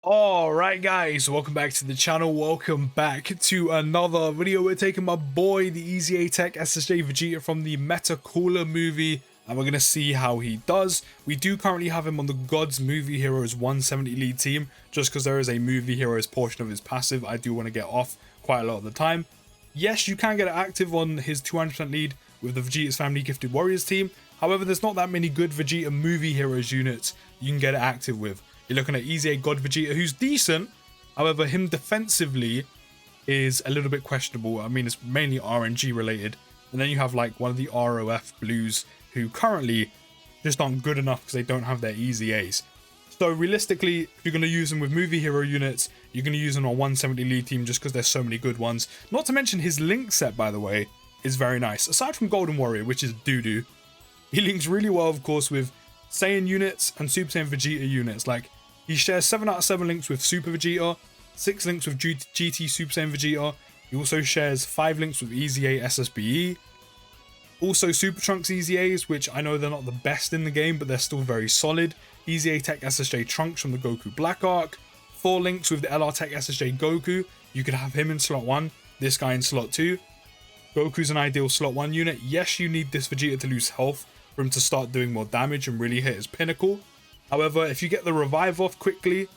Alright guys, welcome back to the channel, welcome back to another video. We're taking my boy, the EZA TEQ SSJ Vegeta from the Meta Cooler movie, and we're going to see how he does. We do currently have him on the Gods Movie Heroes 170 lead team, just because there is a Movie Heroes portion of his passive I do want to get off quite a lot of the time. Yes, you can get it active on his 200% lead with the Vegeta's Family Gifted Warriors team, however there's not that many good Vegeta Movie Heroes units you can get it active with. You're looking at EZA God Vegeta, who's decent. However, him defensively is a little bit questionable. I mean, it's mainly RNG related. And then you have like one of the ROF blues who currently just aren't good enough because they don't have their EZAs. So realistically, if you're going to use them with movie hero units, you're going to use them on 170 lead team just because there's so many good ones. Not to mention his link set, by the way, is very nice. Aside from Golden Warrior, which is doo-doo, he links really well, of course, with Saiyan units and Super Saiyan Vegeta units. Like, he shares 7 out of 7 links with Super Vegeta, 6 links with GT Super Saiyan Vegeta. He also shares 5 links with EZA SSBE. Also Super Trunks EZAs, which I know they're not the best in the game, but they're still very solid. EZA TEQ SSJ Trunks from the Goku Black Arc. 4 links with the LR TEQ SSJ Goku. You could have him in slot 1, this guy in slot 2. Goku's an ideal slot 1 unit. Yes, you need this Vegeta to lose health for him to start doing more damage and really hit his pinnacle. However, if you get the revive off quickly,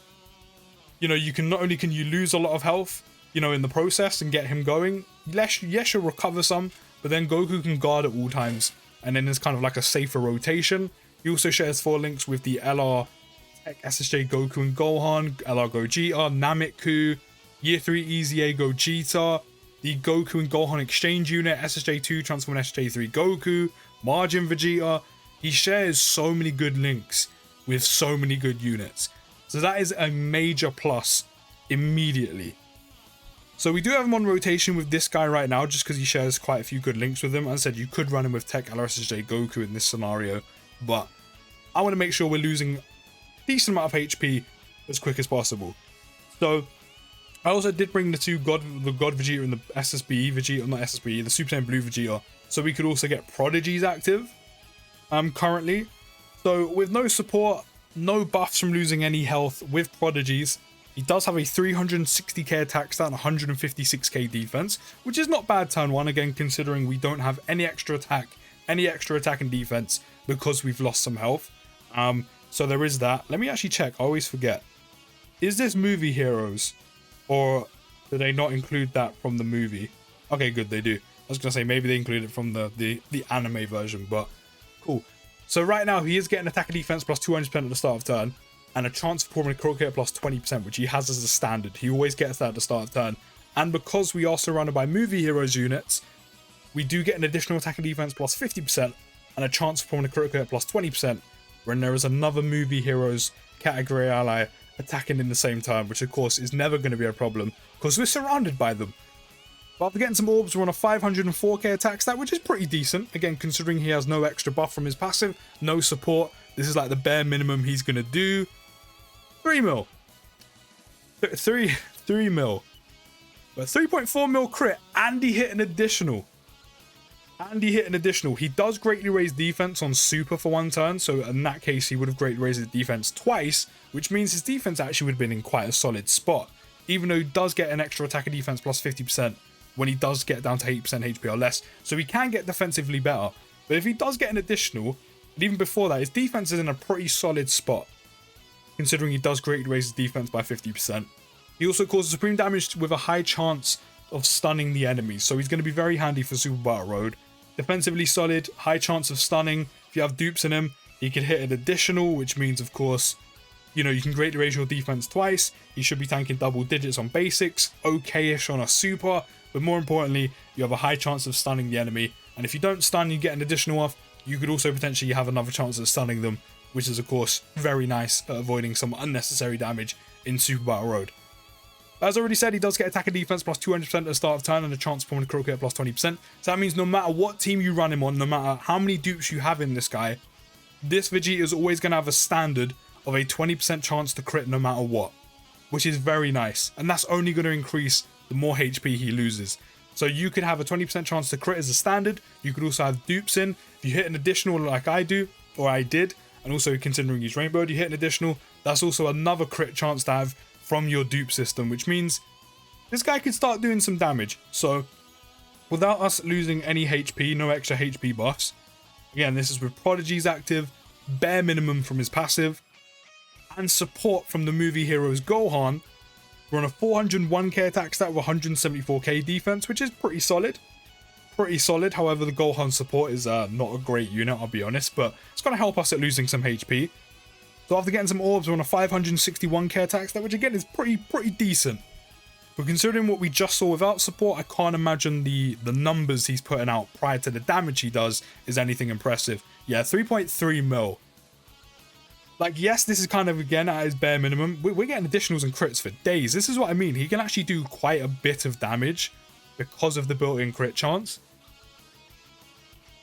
you know, you can not only can you lose a lot of health, you know, in the process and get him going. Yes, you'll recover some, but then Goku can guard at all times, and then it's kind of like a safer rotation. He also shares 4 links with the LR TEQ SSJ Goku and Gohan, LR Gogeta, Namek, Year 3 EZA Gogeta, the Goku and Gohan exchange unit, SSJ2 Transform SSJ3 Goku, Margin Vegeta. He shares so many good links with so many good units. So that is a major plus immediately. So we do have him on rotation with this guy right now just because he shares quite a few good links with him. As I said, you could run him with TEQ LRSSJ Goku in this scenario, but I want to make sure we're losing a decent amount of HP as quick as possible. So I also did bring the God Vegeta and the SSBE Vegeta, not SSBE, the Super Saiyan Blue Vegeta, so we could also get Prodigies active currently. So with no support, no buffs from losing any health with Prodigies, he does have a 360k attack stat and 156k defense, which is not bad turn 1, again, considering we don't have any extra attack and defense because we've lost some health. So there is that. Let me actually check, I always forget. Is this Movie Heroes, or do they not include that from the movie? Okay, good, they do. I was going to say maybe they include it from the anime version, but cool. So right now, he is getting attack and defense plus 200% at the start of turn, and a transform and crochet plus 20%, which he has as a standard. He always gets that at the start of turn. And because we are surrounded by Movie Heroes units, we do get an additional attack and defense plus 50%, and a transform and crochet plus 20%, when there is another Movie Heroes category ally attacking in the same turn, which of course is never going to be a problem, because we're surrounded by them. But after getting some orbs, we're on a 504k attack stat, which is pretty decent. Again, considering he has no extra buff from his passive, no support, this is like the bare minimum he's going to do. 3 mil. 3 mil. But 3.4 mil crit, and he hit an additional. He does greatly raise defense on super for 1 turn, so in that case, he would have greatly raised his defense twice, which means his defense actually would have been in quite a solid spot. Even though he does get an extra attack and defense plus 50%, when he does get down to 80% HP or less, so he can get defensively better. But if he does get an additional, and even before that, his defense is in a pretty solid spot, considering he does greatly raise his defense by 50%. He also causes supreme damage with a high chance of stunning the enemies, so he's going to be very handy for Super Battle Road. Defensively solid, high chance of stunning. If you have dupes in him, he could hit an additional, which means, of course, you know, you can greatly raise your defense twice. He should be tanking double digits on basics, okay-ish on a super, but more importantly, you have a high chance of stunning the enemy. And if you don't stun, you get an additional off. You could also potentially have another chance of stunning them, which is, of course, very nice at avoiding some unnecessary damage in Super Battle Road. As I already said, he does get attack and defense plus 200% at the start of turn and a transform and crochet plus 20%. So that means no matter what team you run him on, no matter how many dupes you have in this guy, this Vegeta is always going to have a standard of a 20% chance to crit no matter what, which is very nice. And that's only going to increase the more HP he loses. So you could have a 20% chance to crit as a standard. You could also have dupes in. If you hit an additional like I do, or I did, and also considering he's rainbowed, you hit an additional, that's also another crit chance to have from your dupe system, which means this guy could start doing some damage. So without us losing any HP, no extra HP buffs. Again, this is with Prodigy's active, bare minimum from his passive, and support from the movie hero's Gohan. We're on a 401k attack stat with 174k defense, which is pretty solid. Pretty solid. However, the Gohan support is not a great unit, I'll be honest, but it's going to help us at losing some HP. So after getting some orbs, we're on a 561k attack stat, which again is pretty decent. But considering what we just saw without support, I can't imagine the numbers he's putting out prior to the damage he does is anything impressive. Yeah, 3.3 mil. Like, yes, this is kind of, again, at his bare minimum. We're getting additionals and crits for days. This is what I mean. He can actually do quite a bit of damage because of the built-in crit chance.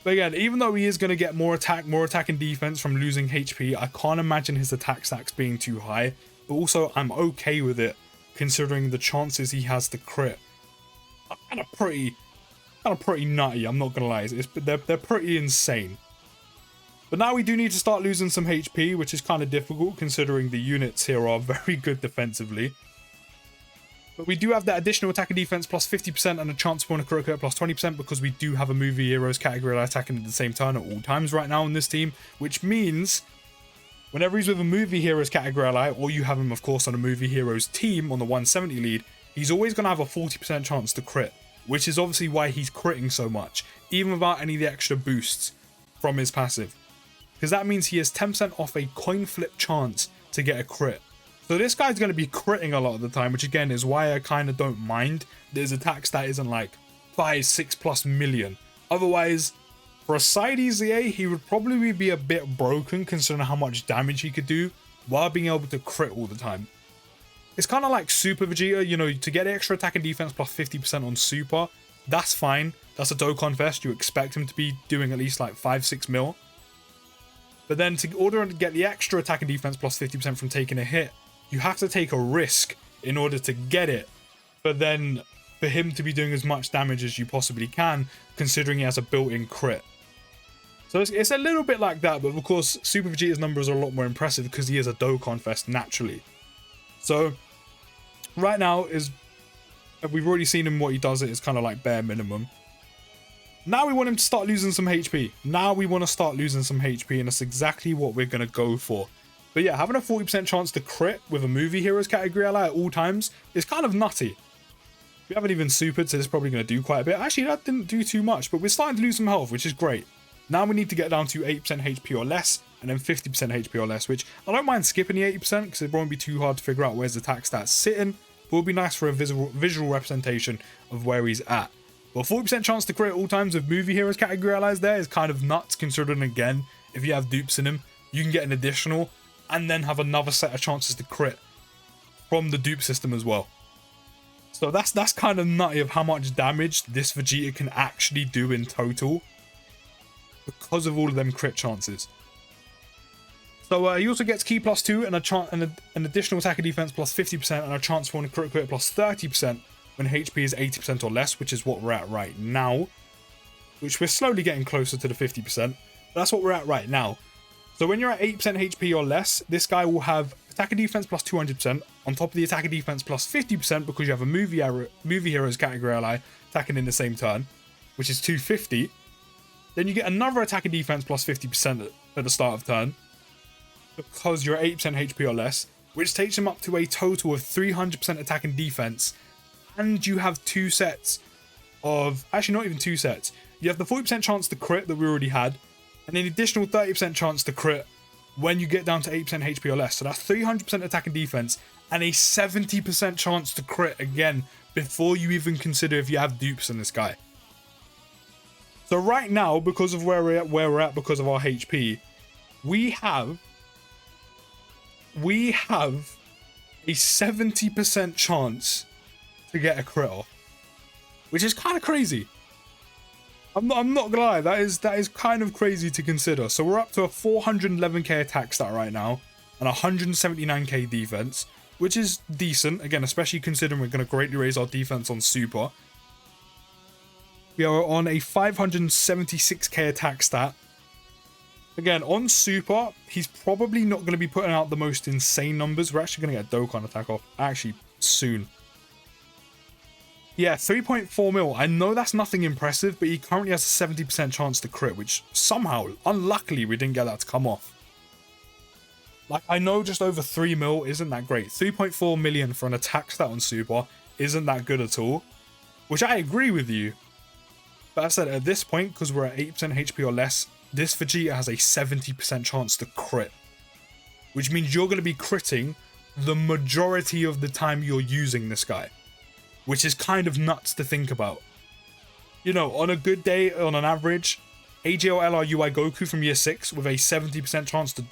But again, even though he is going to get more attack and defense from losing HP, I can't imagine his attack stacks being too high. But also, I'm okay with it, considering the chances he has to crit are kind of pretty nutty, I'm not going to lie. They're pretty insane. But now we do need to start losing some HP, which is kind of difficult considering the units here are very good defensively. But we do have that additional attack and defense plus 50% and a chance for a crit rate plus 20% because we do have a movie heroes category attacking at the same turn at all times right now on this team, which means whenever he's with a movie heroes category ally, or you have him of course on a movie heroes team on the 170 lead, he's always going to have a 40% chance to crit, which is obviously why he's critting so much, even without any of the extra boosts from his passive. Because that means he has 10% off a coin flip chance to get a crit. So this guy's going to be critting a lot of the time, which again is why I kind of don't mind that his attack stat isn't like 5-6+ million. Otherwise, for a side EZA, he would probably be a bit broken considering how much damage he could do while being able to crit all the time. It's kind of like Super Vegeta, you know, to get extra attack and defense plus 50% on Super, that's fine. That's a Dokkan Fest. You expect him to be doing at least like 5-6 mil. But then to order to get the extra attack and defense plus 50% from taking a hit, you have to take a risk in order to get it. But then for him to be doing as much damage as you possibly can, considering he has a built-in crit. So it's a little bit like that, but of course Super Vegeta's numbers are a lot more impressive because he is a Dokkan Fest naturally. So right now we've already seen him, what he does it is kind of like bare minimum. Now we want him to start losing some HP. Now we want to start losing some HP, and that's exactly what we're going to go for. But yeah, having a 40% chance to crit with a movie heroes category ally at all times is kind of nutty. We haven't even supered, so this is probably going to do quite a bit. Actually, that didn't do too much, but we're starting to lose some health, which is great. Now we need to get down to 8% HP or less, and then 50% HP or less, which I don't mind skipping the 80% because it won't be too hard to figure out where's the attack stats sitting, but it would be nice for a visual representation of where he's at. But 40% chance to crit at all times with movie heroes category allies there is kind of nuts, considering again, if you have dupes in him, you can get an additional and then have another set of chances to crit from the dupe system as well. So that's kind of nutty of how much damage this Vegeta can actually do in total because of all of them crit chances. So he also gets key plus 2 and an additional attack and defense plus 50% and a chance for a crit plus 30%. When HP is 80% or less, which is what we're at right now, which we're slowly getting closer to the 50%. That's what we're at right now. So when you're at 8% HP or less, this guy will have attack and defense plus 200% on top of the attack and defense plus 50% because you have a movie heroes category ally attacking in the same turn, which is 250. Then you get another attack and defense plus 50% at the start of turn because you're at 8% HP or less, which takes him up to a total of 300% attack and defense. And you have 2 sets of, actually not even 2 sets. You have the 40% chance to crit that we already had, and an additional 30% chance to crit when you get down to 8% HP or less. So that's 300% attack and defense, and a 70% chance to crit again before you even consider if you have dupes in this guy. So right now, because of where we're at because of our HP, we have a 70% chance to get a crit off, which is kind of crazy. I'm not gonna lie, that is kind of crazy to consider. So we're up to a 411k attack stat right now and 179k defense, which is decent again, especially considering we're going to greatly raise our defense on super. We are on a 576k attack stat Again, on Super, he's probably not going to be putting out the most insane numbers. We're actually going to get Dokkan attack off actually soon. Yeah, 3.4 mil. I know that's nothing impressive, but he currently has a 70% chance to crit, which somehow, unluckily, we didn't get that to come off. Like, I know just over 3 mil isn't that great. 3.4 million for an attack stat on Super isn't that good at all, which I agree with you. But as I said, at this point, because we're at 8% HP or less, this Vegeta has a 70% chance to crit, which means you're going to be critting the majority of the time you're using this guy, which is kind of nuts to think about. You know, on a good day, on an average, AJ or LRUI Goku from year 6 with a 70% chance to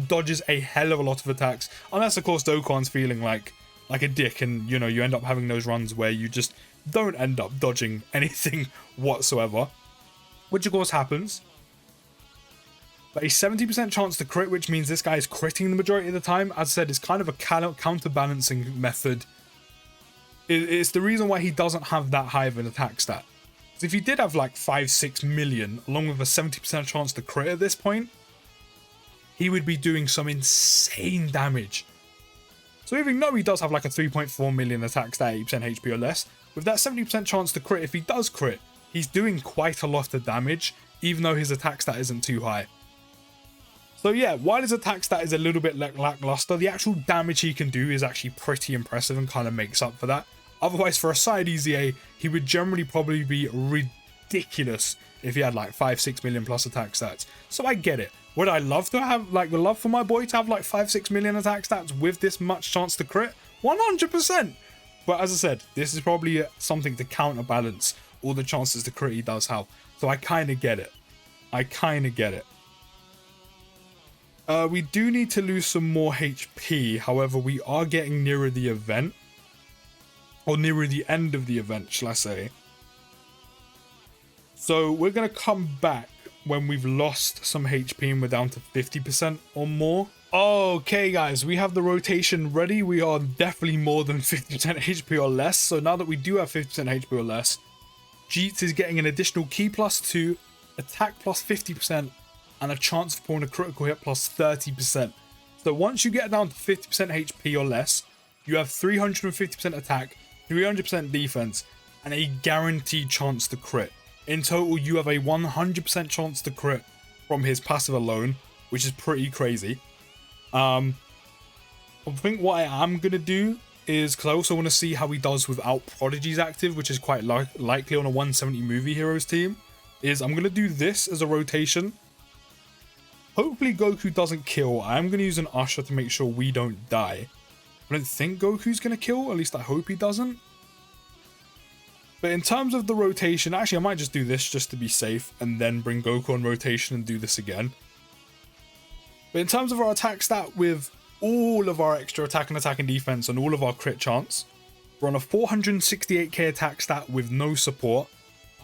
dodges a hell of a lot of attacks, unless of course Dokkan's feeling like a dick, and you know, you end up having those runs where you just don't end up dodging anything whatsoever, which of course happens. But a 70% chance to crit, which means this guy is critting the majority of the time, as I said, is kind of a counterbalancing method. It's the reason why he doesn't have that high of an attack stat. Because if he did have like 5-6 million, along with a 70% chance to crit at this point, he would be doing some insane damage. So even though he does have like a 3.4 million attack stat, 8% HP or less, with that 70% chance to crit, if he does crit, he's doing quite a lot of damage, even though his attack stat isn't too high. So yeah, while his attack stat is a little bit lackluster, the actual damage he can do is actually pretty impressive and kind of makes up for that. Otherwise, for a side EZA, he would generally probably be ridiculous if he had like 5-6 million plus attack stats. So I get it. Would I love to have, like, would love for my boy to have like 5-6 million attack stats with this much chance to crit? 100%! But as I said, this is probably something to counterbalance all the chances to crit he does have. So I kind of get it. I kind of get it. We do need to lose some more HP. However, we are getting nearer the event. Or nearer the end of the event, shall I say. So we're going to come back when we've lost some HP and we're down to 50% or more. Okay, guys, we have the rotation ready. We are definitely more than 50% HP or less. So now that we do have 50% HP or less, Jeets is getting an additional Ki +2, attack +50%, and a chance of pulling a critical hit +30%. So once you get down to 50% HP or less, you have 350% attack, 300% defense, and a guaranteed chance to crit. In total, you have a 100% chance to crit from his passive alone, which is pretty crazy. I think what I am going to do is, because I also want to see how he does without Prodigies active, which is quite likely on a 170 movie heroes team, is I'm going to do this as a rotation. Hopefully Goku doesn't kill. I'm going to use an Usher to make sure we don't die. I don't think Goku's going to kill, at least I hope he doesn't. But in terms of the rotation, actually I might just do this just to be safe and then bring Goku on rotation and do this again. But in terms of our attack stat with all of our extra attack and defense and all of our crit chance, we're on a 468k attack stat with no support,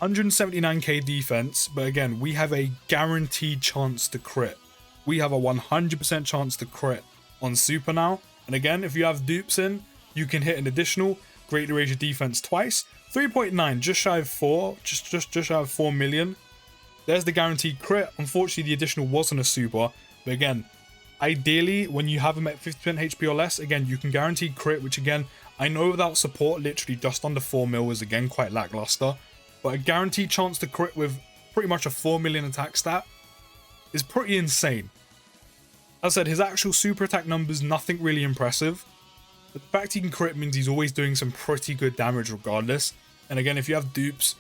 179k defense, but again, we have a guaranteed chance to crit. We have a 100% chance to crit on Super now. And again, if you have dupes in, you can hit an additional greatly raise your defense twice. 3.9, just shy of 4, just shy of 4 million. There's the guaranteed crit. Unfortunately, the additional wasn't a super. But again, ideally, when you have him at 50% HP or less, again, you can guarantee crit, which again, I know without support, literally just under 4 mil is again quite lackluster. But a guaranteed chance to crit with pretty much a 4 million attack stat is pretty insane. As I said, his actual super attack numbers, nothing really impressive. But the fact he can crit means he's always doing some pretty good damage regardless. And again, if you have dupes,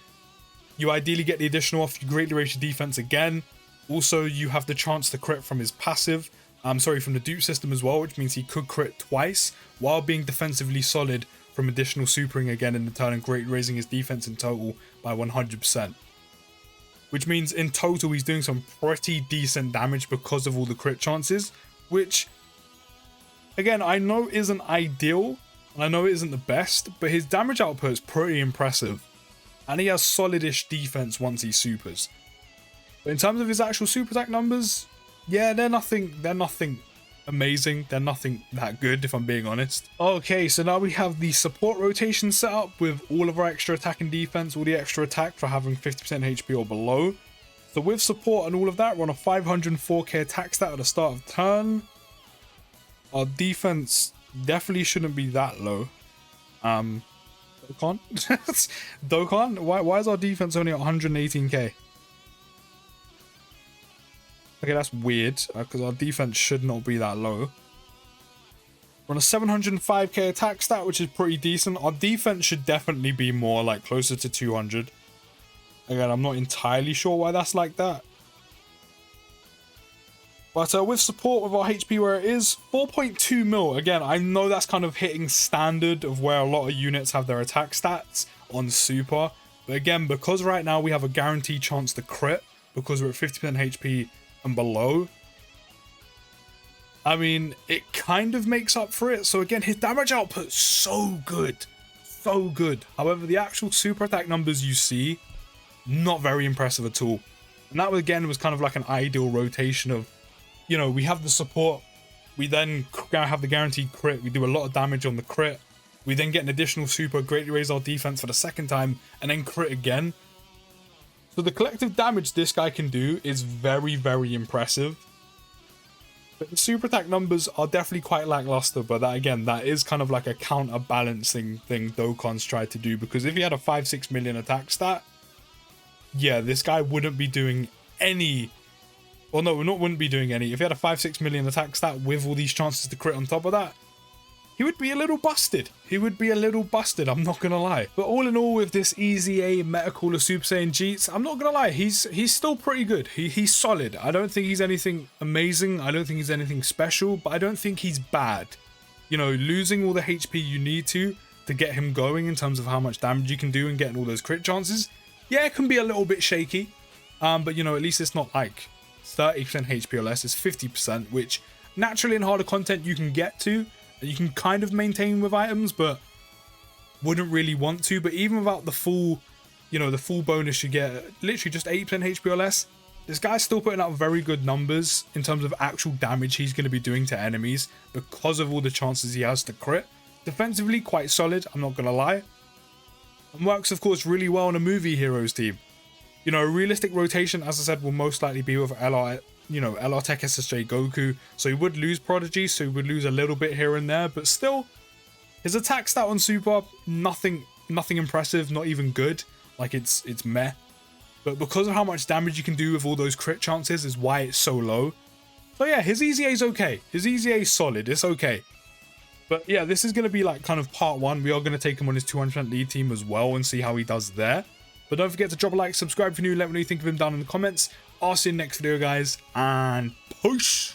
you ideally get the additional off, you greatly raise your defense again. Also, you have the chance to crit from his passive, from the dupe system as well, which means he could crit twice while being defensively solid from additional supering again in the turn and greatly raising his defense in total by 100%. Which means in total he's doing some pretty decent damage because of all the crit chances, which again, I know isn't ideal, and I know it isn't the best, but his damage output is pretty impressive. And he has solid-ish defense once he supers. But in terms of his actual super attack numbers, yeah, they're nothing amazing. They're nothing that good, if I'm being honest. Okay, so now we have the support rotation set up with all of our extra attack and defense, all the extra attack for having 50% HP or below. So with support and all of that, we're on a 504k attack stat at the start of turn. Our defense definitely shouldn't be that low. Dokkan? Dokkan? Why is our defense only at 118k? Okay, that's weird, because our defense should not be that low. We're on a 705k attack stat, which is pretty decent. Our defense should definitely be more, like, closer to 200. Again, I'm not entirely sure why that's like that. But with support, with our HP where it is, 4.2 mil. Again, I know that's kind of hitting standard of where a lot of units have their attack stats on super. But again, because right now we have a guaranteed chance to crit, because we're at 50% HP and below, I mean, it kind of makes up for it. So again, his damage output so good. So good. However, the actual super attack numbers you see, not very impressive at all. And that, again, was kind of like an ideal rotation of, you know, we have the support, we then have the guaranteed crit, we do a lot of damage on the crit, we then get an additional super, greatly raise our defense for the second time, and then crit again. So the collective damage this guy can do is very, very impressive. But the super attack numbers are definitely quite lackluster, but that, again, that is kind of like a counterbalancing thing Dokkan's tried to do, because if he had a 5-6 million attack stat, yeah, this guy wouldn't be doing any... Well, no, wouldn't be doing any. If he had a 5-6 million attack stat with all these chances to crit on top of that, he would be a little busted. He would be a little busted, I'm not gonna lie. But all in all, with this EZA Metacooler Super Saiyan Jeets, I'm not gonna lie, he's still pretty good. He's solid. I don't think he's anything amazing. I don't think he's anything special, but I don't think he's bad. You know, losing all the HP you need to get him going in terms of how much damage you can do and getting all those crit chances, yeah, it can be a little bit shaky. But, you know, at least it's not like 30% HP or less, it's 50%, which naturally in harder content you can get to, and you can kind of maintain with items, but wouldn't really want to. But even without the full, you know, the full bonus you get, literally just 8% HP or less, this guy's still putting out very good numbers in terms of actual damage he's going to be doing to enemies because of all the chances he has to crit. Defensively, quite solid, I'm not going to lie. And works, of course, really well on a movie heroes team. You know, a realistic rotation, as I said, will most likely be with LR, you know, LR Tech SSJ Goku. So he would lose Prodigy, so he would lose a little bit here and there, but still, his attack stat on Super, nothing impressive, not even good. Like, it's meh. But because of how much damage you can do with all those crit chances is why it's so low. So yeah, his EZA is okay. His EZA is solid, it's okay. But yeah, this is going to be like kind of part one. We are going to take him on his 200% lead team as well and see how he does there. But don't forget to drop a like, subscribe if you're new, let me know what you think of him down in the comments. I'll see you in the next video, guys, and push!